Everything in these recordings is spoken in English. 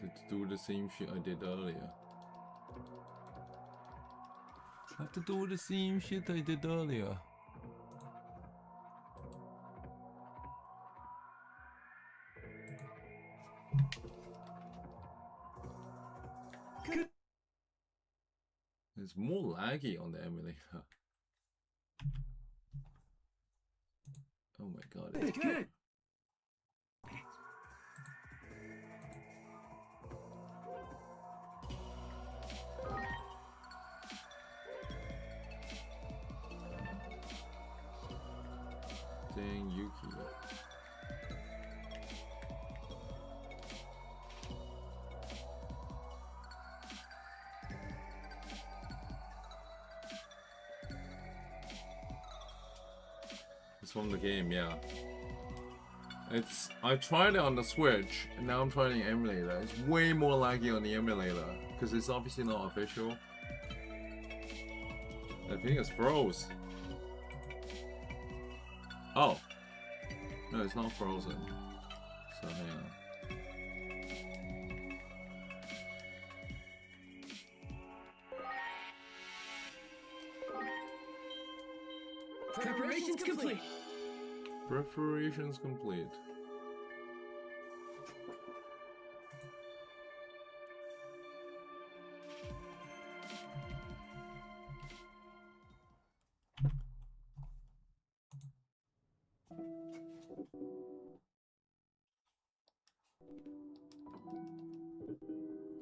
To do the same shit I did earlier. I have to do the same shit I did earlier. It's more laggy on the emulator. Oh my god, it's good. Dang Yuki. It's from the game, yeah. I tried it on the Switch, and now I'm trying the emulator. It's way more laggy on the emulator, because it's obviously not official. I think it's froze. Oh. No, it's not frozen. So hang on. Preparations complete. Preparations complete.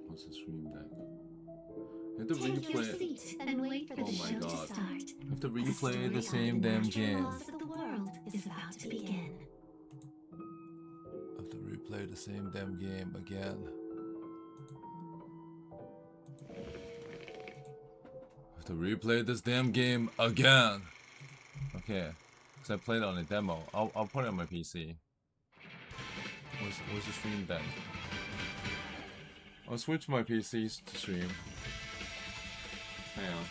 What's the stream deck? I have to replay. And wait for the Oh my show god. to start. I have to replay the same damn game. The world is about to begin. I have to replay the same damn game again. I have to replay this damn game again. Okay, because I played it on a demo. I'll put it on my PC. Where's the stream deck? I'll switch my PCs to stream. Hang on.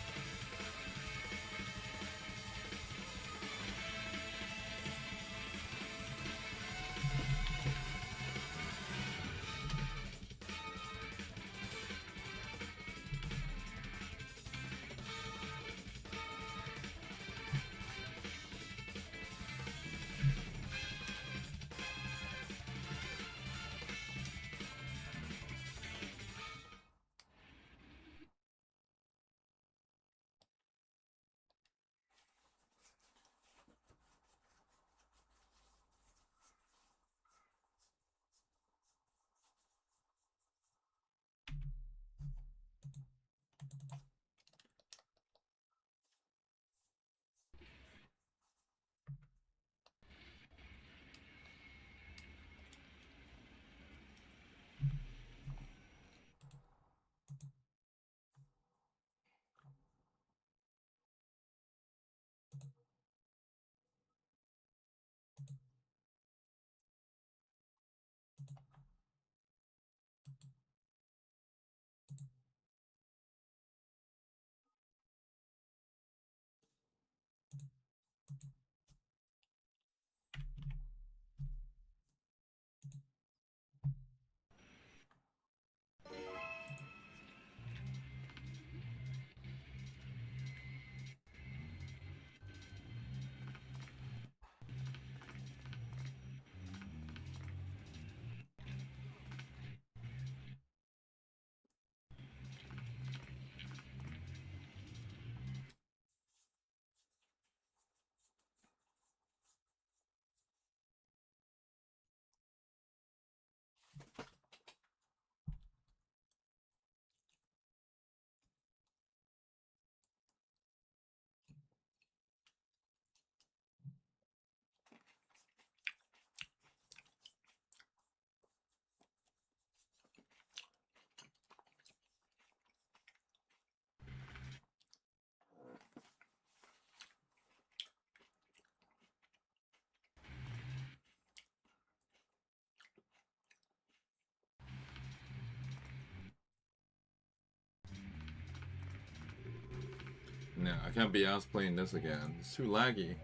Nah, I can't be asked playing this again. It's too laggy.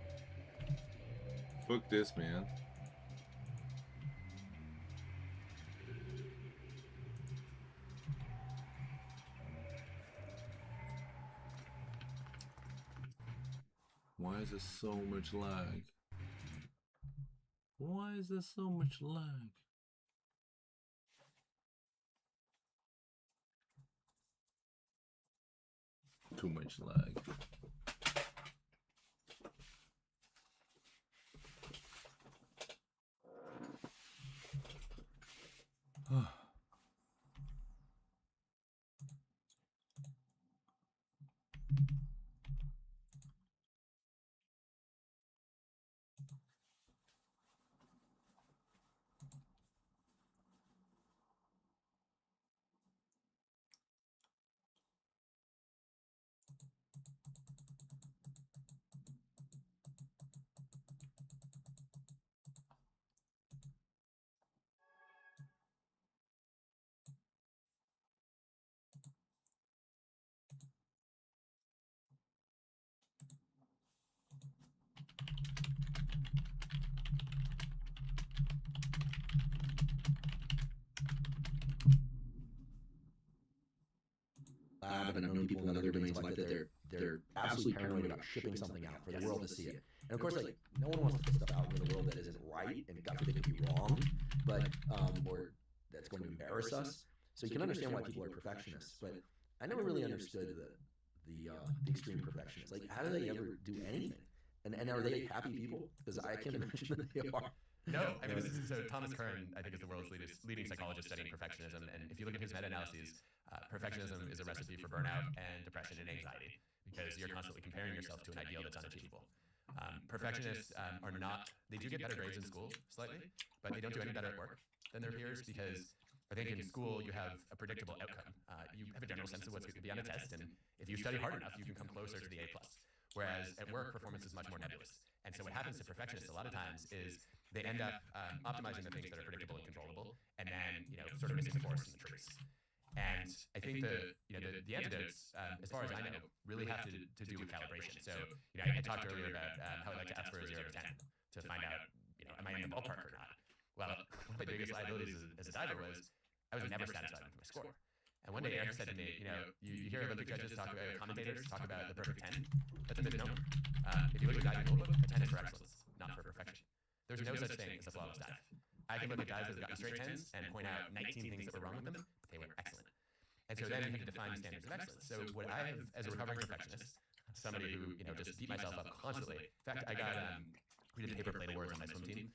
Fuck this, man. is there so much lag? Why is there so much lag? Too much lag. Lab, and I've known people in other domains like that. They're absolutely paranoid about shipping something out for the world to see it. And of course, like no one wants to put stuff out in the world that isn't right, and God forbid it could be wrong, but or that's going to embarrass us. So you can understand why people are perfectionists. But I never really understood the extreme perfectionists. Like, how do they ever do anything? And are they happy people? Because I can't imagine that they are. No, I mean, so Thomas Curran, I think, is the world's leading psychologist studying perfectionism. And if you look at his meta-analyses, perfectionism is a recipe for burnout and depression and anxiety because you're constantly comparing yourself to an ideal that's unachievable. Perfectionists are not, they do get better grades in school slightly, but they don't do any better at work than their peers because I think in school you have a predictable outcome. You have a general sense of what's going to be on a test, and if you study hard enough, you can come closer to the A+. Whereas at work, performance is much more nebulous. And so what happens to perfectionists a lot of times is they end up optimizing the things that are predictable and controllable, and then sort of missing the forest in the trees. And I think the antidotes, as far as I know, really have to do with calibration. So I talked earlier about how I like to ask for a 0 to 10 to find out am I in the ballpark or not. Well, one of my biggest liabilities as a diver was I was never satisfied with my score. And one day Eric said to me, you hear Olympic judges talk about, commentators talk about the perfect 10. That's a misnomer. If you look at the diving rulebook, a 10 is for excellence, not for perfection. There's no such thing as a flawless dive. I can look at dives that have gotten straight 10s and point out 19 things that were wrong with them, but they were excellent. And so then you have to define standards of excellence. So what I have, as a recovering perfectionist, somebody who just beat myself up constantly. In fact, we did paper plate awards on my swim team,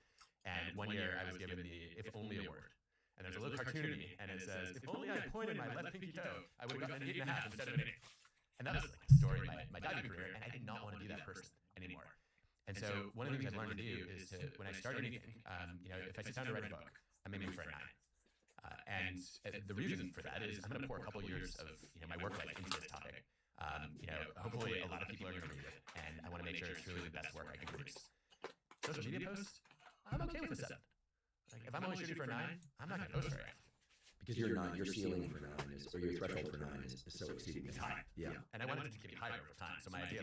and one year I was given the If Only award. And there's a little cartoon of me, and it says, if only I pointed my left pinky toe, I would have gotten an 8.5 instead of an 8. And that was like the story of my diving career, and I did not want to be that person anymore. And so one of the things I've learned to do is to, when I start anything, if I sit down to write a book, I'm aiming for a 9. And the reason for that is I'm going to pour a couple years of my work life into this topic. Hopefully a lot of people are going to read it, and I want to make sure it's really the best work I can produce. Social media posts, I'm okay with a 7. Like, if I'm only shooting for a 9, I'm not going to post very often. Because your ceiling for 9 is, or your threshold for 9 is so exceedingly high. Yeah. And I wanted it to get higher over time. So my idea